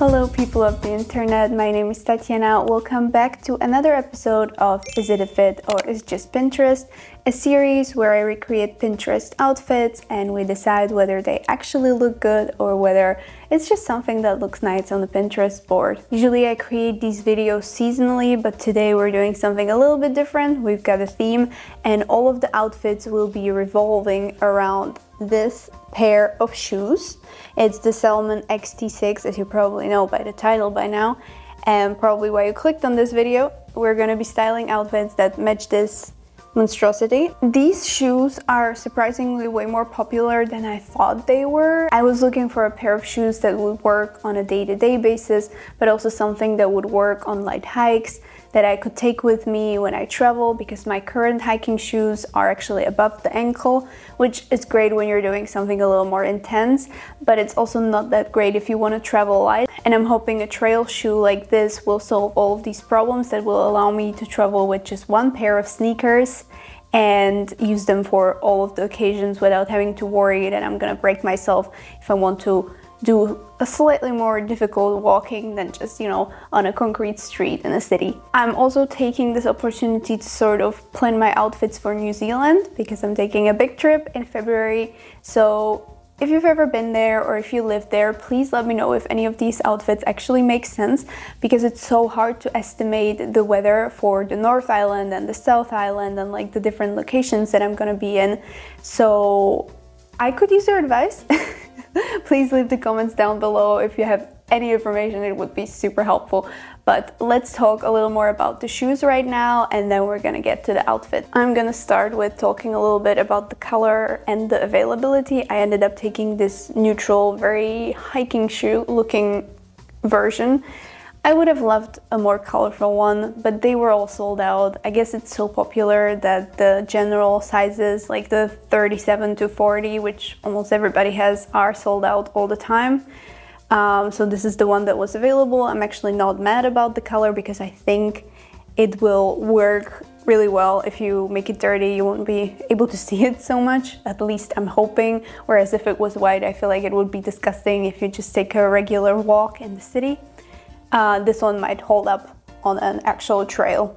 Hello people of the internet, my name is Tatiana. Welcome back to another episode of Is It a Fit or Is Just Pinterest? A series where I recreate Pinterest outfits and we decide whether they actually look good or whether it's just something that looks nice on the Pinterest board. Usually I create these videos seasonally, but today we're doing something a little bit different. We've got a theme and all of the outfits will be revolving around this pair of shoes. It's the Salomon XT-6, as you probably know by the title by now, and probably why you clicked on this video. We're gonna be styling outfits that match this monstrosity. These shoes are surprisingly way more popular than I thought they were. I was looking for a pair of shoes that would work on a day-to-day basis, but also something that would work on light hikes, that I could take with me when I travel, because my current hiking shoes are actually above the ankle, which is great when you're doing something a little more intense, but it's also not that great if you want to travel light. And I'm hoping a trail shoe like this will solve all of these problems, that will allow me to travel with just one pair of sneakers and use them for all of the occasions without having to worry that I'm gonna break myself if I want to do a slightly more difficult walking than just, you know, on a concrete street in a city. I'm also taking this opportunity to sort of plan my outfits for New Zealand because I'm taking a big trip in February. So if you've ever been there or if you live there, please let me know if any of these outfits actually make sense, because it's so hard to estimate the weather for the North Island and the South Island and like the different locations that I'm gonna be in. So I could use your advice. Please leave the comments down below if you have any information. It would be super helpful. But let's talk a little more about the shoes right now, and then we're gonna get to the outfit. I'm gonna start with talking a little bit about the color and the availability. I ended up taking this neutral, very hiking shoe looking version. I would have loved a more colorful one, but they were all sold out. I guess it's so popular that the general sizes, like the 37 to 40, which almost everybody has, are sold out all the time. So this is the one that was available. I'm actually not mad about the color because I think it will work really well. If you make it dirty, you won't be able to see it so much. At least I'm hoping. Whereas if it was white, I feel like it would be disgusting if you just take a regular walk in the city. This one might hold up on an actual trail,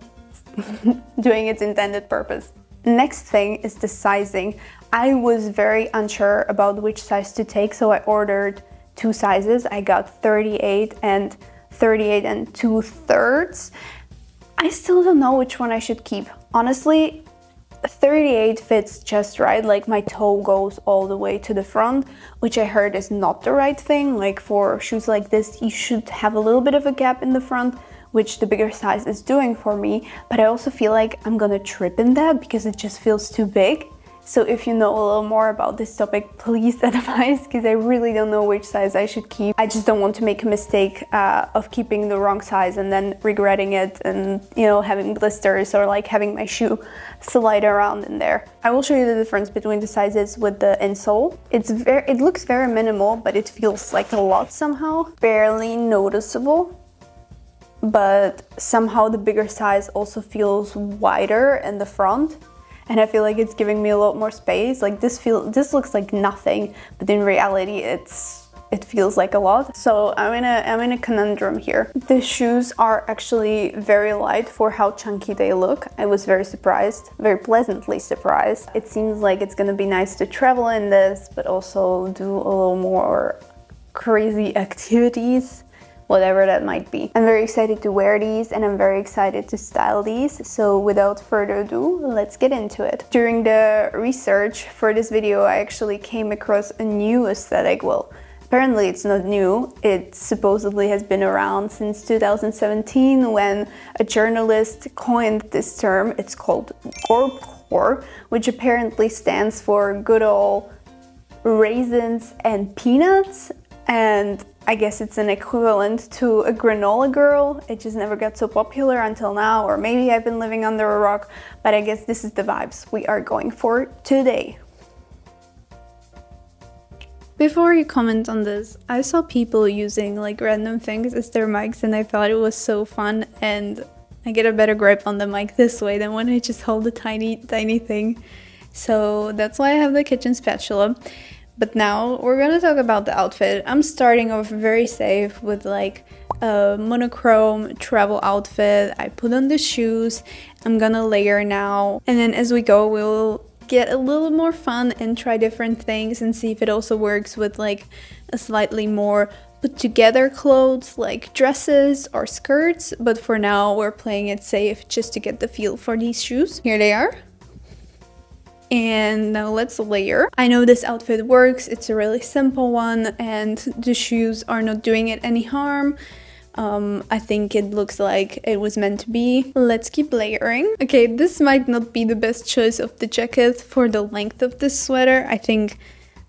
doing its intended purpose. Next thing is the sizing. I was very unsure about which size to take, so I ordered two sizes. I got 38 and 2/3. I still don't know which one I should keep. Honestly, 38 fits just right, like my toe goes all the way to the front, which I heard is not the right thing. Like for shoes like this, you should have a little bit of a gap in the front, which the bigger size is doing for me. But I also feel like I'm gonna trip in that because it just feels too big. So if you know a little more about this topic, please advise, because I really don't know which size I should keep. I just don't want to make a mistake of keeping the wrong size and then regretting it and, you know, having blisters or like having my shoe slide around in there. I will show you the difference between the sizes with the insole. It looks very minimal, but it feels like a lot somehow. Barely noticeable, but somehow the bigger size also feels wider in the front. And I feel like it's giving me a lot more space. Like this looks like nothing, but in reality it feels like a lot. So I'm in a conundrum here. The shoes are actually very light for how chunky they look. I was very surprised, very pleasantly surprised. It seems like it's gonna be nice to travel in this, but also do a little more crazy activities, whatever that might be. I'm very excited to wear these and I'm very excited to style these. So without further ado, let's get into it. During the research for this video, I actually came across a new aesthetic. Well, apparently it's not new. It supposedly has been around since 2017 when a journalist coined this term. It's called Gorpcore, which apparently stands for good old raisins and peanuts. And I guess it's an equivalent to a granola girl. It just never got so popular until now, or maybe I've been living under a rock, but I guess this is the vibes we are going for today. Before you comment on this, I saw people using like random things as their mics and I thought it was so fun, and I get a better grip on the mic this way than when I just hold a tiny thing. So that's why I have the kitchen spatula. But now we're gonna talk about the outfit. I'm starting off very safe with like a monochrome travel outfit. I put on the shoes. I'm gonna layer now. And then as we go, we'll get a little more fun and try different things and see if it also works with like a slightly more put together clothes like dresses or skirts. But for now, we're playing it safe just to get the feel for these shoes. Here they are. And now let's layer. I know this outfit works, it's a really simple one and the shoes are not doing it any harm. I think it looks like it was meant to be. Let's keep layering. Okay, this might not be the best choice of the jacket for the length of this sweater. I think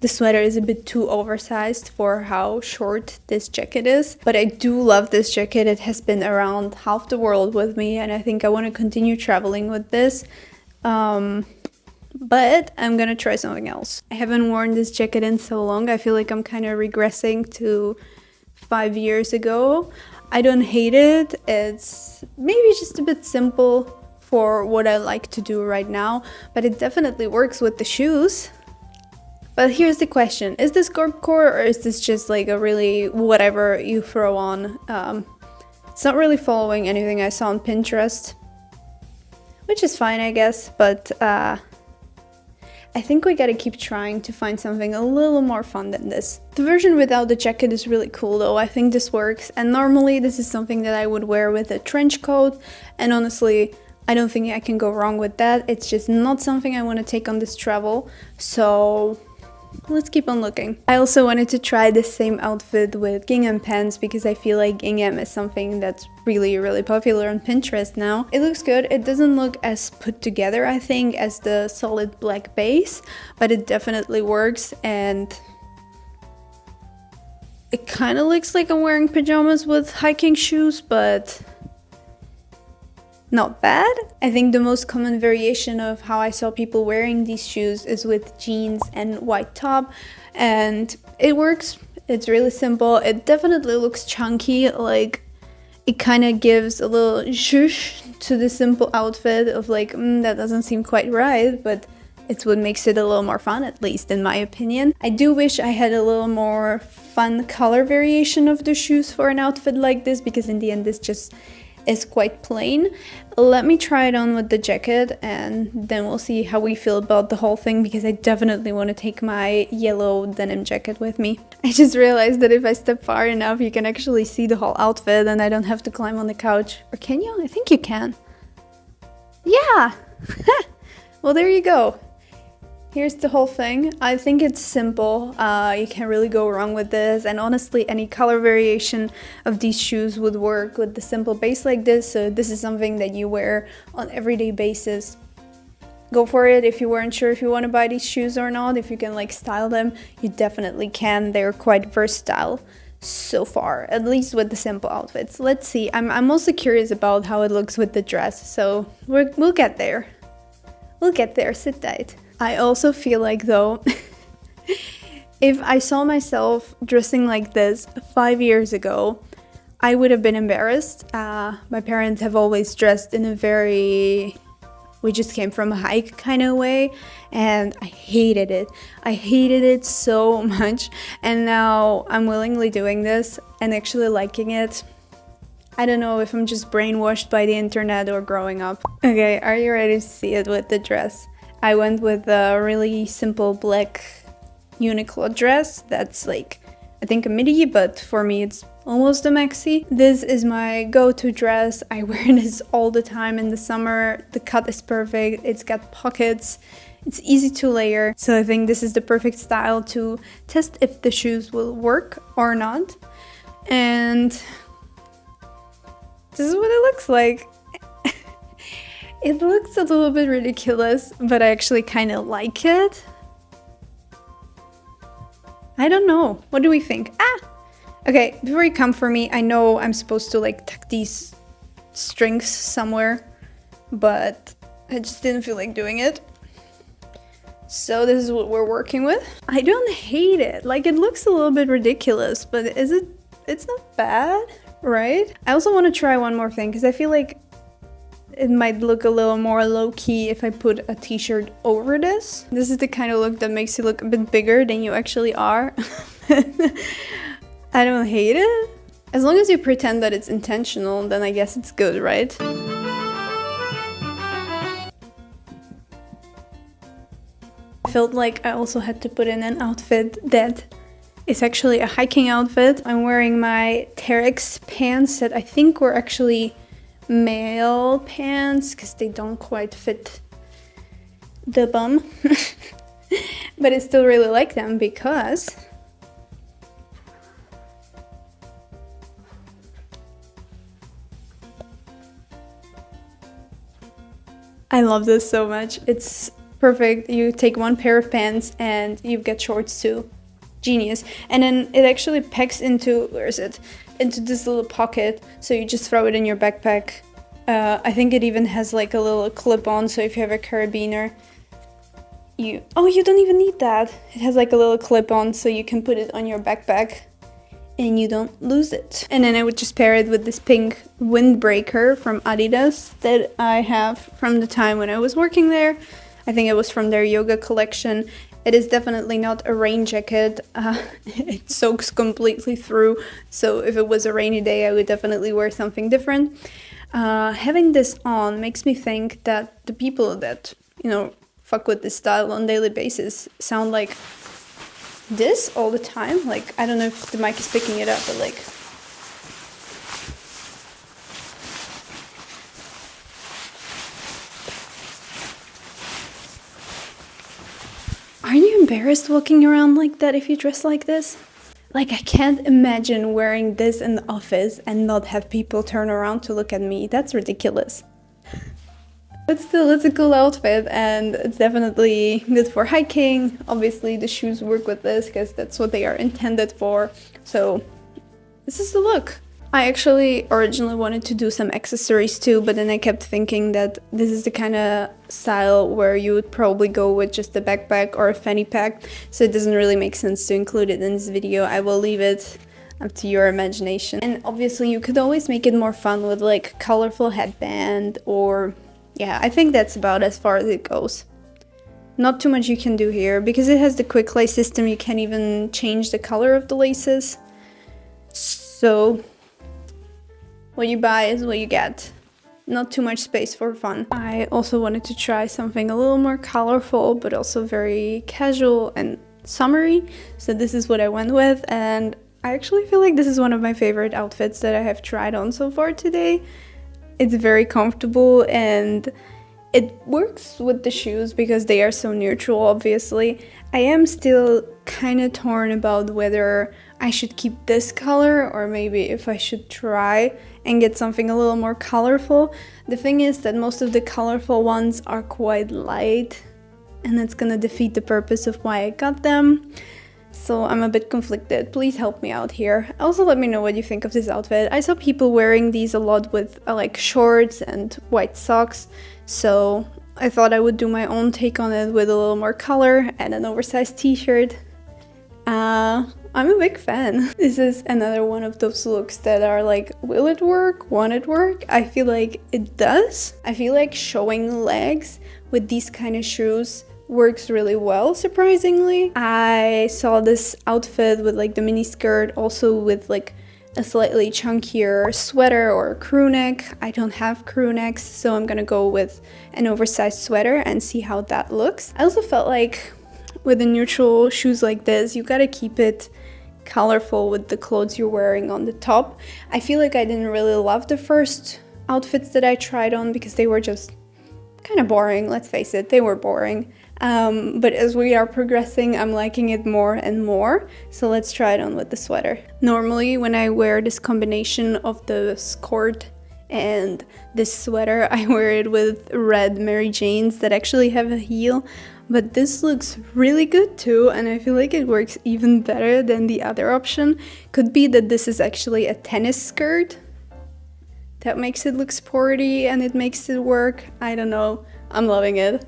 the sweater is a bit too oversized for how short this jacket is. But I do love this jacket. It has been around half the world with me and I think I want to continue traveling with this. But I'm gonna try something else. I haven't worn this jacket in so long. I feel like I'm kind of regressing to 5 years ago. I don't hate it. It's maybe just a bit simple for what I like to do right now, but it definitely works with the shoes. But here's the question. Is this Gorpcore or is this just like a really whatever you throw on? It's not really following anything I saw on Pinterest, which is fine, I guess, but I think we gotta keep trying to find something a little more fun than this. The version without the jacket is really cool though. I think this works, and normally this is something that I would wear with a trench coat, and honestly I don't think I can go wrong with that. It's just not something I want to take on this travel, so let's keep on looking. I also wanted to try the same outfit with gingham pants because I feel like gingham is something that's really popular on Pinterest now. It looks good. It doesn't look as put together, I think, as the solid black base, but it definitely works and it kind of looks like I'm wearing pajamas with hiking shoes, but not bad. I think the most common variation of how I saw people wearing these shoes is with jeans and white top, and it works. It's really simple. It definitely looks chunky, like it kind of gives a little zhuzh to the simple outfit of like, that doesn't seem quite right, but it's what makes it a little more fun, at least in my opinion. I do wish I had a little more fun color variation of the shoes for an outfit like this, because in the end this just is quite plain. Let me try it on with the jacket and then we'll see how we feel about the whole thing, because I definitely want to take my yellow denim jacket with me. I just realized that if I step far enough you can actually see the whole outfit and I don't have to climb on the couch. Or can you? I think you can. Yeah! Well, there you go. Here's the whole thing. I think it's simple. You can't really go wrong with this, and honestly any color variation of these shoes would work with the simple base like this. So this is something that you wear on everyday basis. Go for it. If you weren't sure if you want to buy these shoes or not, if you can like style them, you definitely can. They're quite versatile so far, at least with the simple outfits. Let's see. I'm also curious about how it looks with the dress, so we'll get there. We'll get there. Sit tight. I also feel like though, if I saw myself dressing like this 5 years ago, I would have been embarrassed. My parents have always dressed in a very, we just came from a hike kind of way, and I hated it. I hated it so much, and now I'm willingly doing this and actually liking it. I don't know if I'm just brainwashed by the internet or growing up. Okay, are you ready to see it with the dress? I went with a really simple black Uniqlo dress that's like, I think a midi, but for me it's almost a maxi. This is my go-to dress. I wear this all the time in the summer. The cut is perfect. It's got pockets. It's easy to layer. So I think this is the perfect style to test if the shoes will work or not. And this is what it looks like. It looks a little bit ridiculous, but I actually kind of like it. I don't know. What do we think? Okay, before you come for me, I know I'm supposed to like tuck these strings somewhere, but I just didn't feel like doing it. So this is what we're working with. I don't hate it. Like, it looks a little bit ridiculous, but it's not bad, right? I also want to try one more thing because I feel like it might look a little more low-key if I put a t-shirt over this. This is the kind of look that makes you look a bit bigger than you actually are. I don't hate it. As long as you pretend that it's intentional, then I guess it's good, right? I felt like I also had to put in an outfit that is actually a hiking outfit. I'm wearing my Terex pants that I think were actually male pants because they don't quite fit the bum. But I still really like them because I love this so much. It's perfect. You take one pair of pants and you get shorts too. Genius. And then it actually packs into, where is it? Into this little pocket, so you just throw it in your backpack. I think it even has like a little clip on, so if you have a carabiner, you don't even need that. It has like a little clip on, so you can put it on your backpack and you don't lose it. And then I would just pair it with this pink windbreaker from Adidas that I have from the time when I was working there. I think it was from their yoga collection. It is definitely not a rain jacket. It soaks completely through, so if it was a rainy day, I would definitely wear something different. Having this on makes me think that the people that, you know, fuck with this style on a daily basis sound like this all the time. Like, I don't know if the mic is picking it up, but like... Aren't you embarrassed walking around like that if you dress like this? Like, I can't imagine wearing this in the office and not have people turn around to look at me. That's ridiculous. But still, it's a cool outfit and it's definitely good for hiking. Obviously, the shoes work with this because that's what they are intended for. So, this is the look. I actually originally wanted to do some accessories too, but then I kept thinking that this is the kind of style where you would probably go with just a backpack or a fanny pack, so it doesn't really make sense to include it in this video. I will leave it up to your imagination. And obviously you could always make it more fun with like colorful headband or... yeah, I think that's about as far as it goes. Not too much you can do here, because it has the quick lace system, you can't even change the color of the laces. So... what you buy is what you get. Not too much space for fun. I also wanted to try something a little more colorful, but also very casual and summery. So this is what I went with, and I actually feel like this is one of my favorite outfits that I have tried on so far today. It's very comfortable and it works with the shoes because they are so neutral, obviously. I am still kind of torn about whether I should keep this color or maybe if I should try and get something a little more colorful. The thing is that most of the colorful ones are quite light and that's gonna defeat the purpose of why I got them. So I'm a bit conflicted. Please help me out here. Also let me know what you think of this outfit. I saw people wearing these a lot with like shorts and white socks, so I thought I would do my own take on it with a little more color and an oversized t-shirt. I'm a big fan. This is another one of those looks that are like, will it work? Won't it work? I feel like it does. I feel like showing legs with these kind of shoes works really well, surprisingly. I saw this outfit with like the mini skirt, also with like a slightly chunkier sweater or a crew neck. I don't have crew necks, so I'm gonna go with an oversized sweater and see how that looks. I also felt like with the neutral shoes like this, you gotta keep it colorful with the clothes you're wearing on the top. I feel like I didn't really love the first outfits that I tried on because they were just kind of boring, let's face it, they were boring. But as we are progressing, I'm liking it more and more, so let's try it on with the sweater. Normally when I wear this combination of the skirt and this sweater, I wear it with red Mary Janes that actually have a heel, but this looks really good too, and I feel like it works even better than the other option. Could be that this is actually a tennis skirt that makes it look sporty and it makes it work. I don't know, I'm loving it.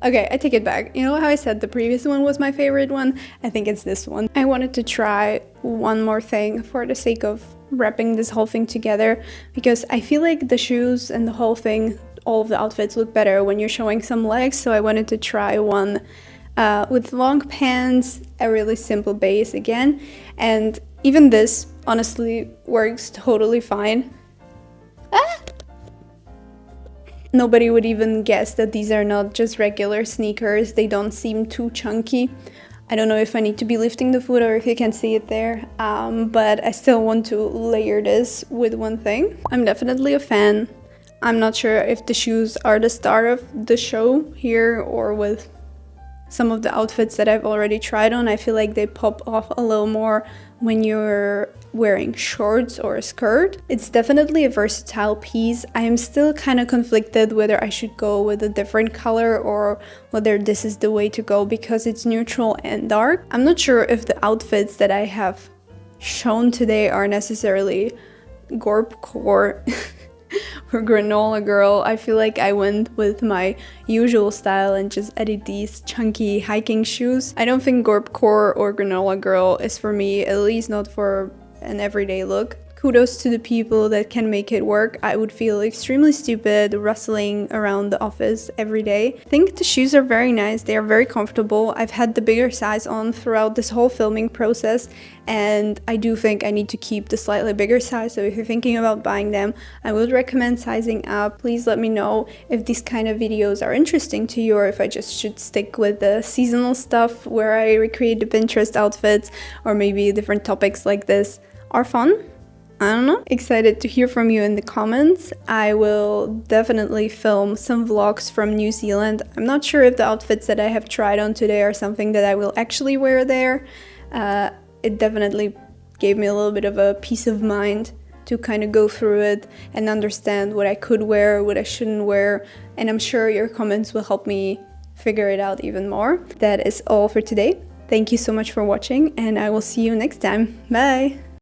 Okay, I take it back. You know how I said the previous one was my favorite one? I think it's this one. I wanted to try one more thing for the sake of wrapping this whole thing together, because I feel like the shoes and the whole thing, all of the outfits look better when you're showing some legs. So I wanted to try one with long pants, a really simple base again, and even this honestly works totally fine. Nobody would even guess that these are not just regular sneakers. They don't seem too chunky. I don't know if I need to be lifting the foot or if you can see it there, but I still want to layer this with one thing. I'm definitely a fan. I'm not sure if the shoes are the star of the show here or with some of the outfits that I've already tried on. I feel like they pop off a little more when you're wearing shorts or a skirt. It's definitely a versatile piece. I am still kind of conflicted whether I should go with a different color or whether this is the way to go because it's neutral and dark. I'm not sure if the outfits that I have shown today are necessarily Gorpcore or granola girl. I feel like I went with my usual style and just added these chunky hiking shoes. I don't think Gorpcore or granola girl is for me, at least not for an everyday look. Kudos to the people that can make it work. I would feel extremely stupid rustling around the office every day. I think the shoes are very nice. They are very comfortable. I've had the bigger size on throughout this whole filming process, and I do think I need to keep the slightly bigger size. So if you're thinking about buying them, I would recommend sizing up. Please let me know if these kind of videos are interesting to you or if I just should stick with the seasonal stuff where I recreate the Pinterest outfits, or maybe different topics like this are fun. I don't know. Excited to hear from you in the comments. I will definitely film some vlogs from New Zealand. I'm not sure if the outfits that I have tried on today are something that I will actually wear there. It definitely gave me a little bit of a peace of mind to kind of go through it and understand what I could wear, what I shouldn't wear. And I'm sure your comments will help me figure it out even more. That is all for today. Thank you so much for watching, and I will see you next time. Bye!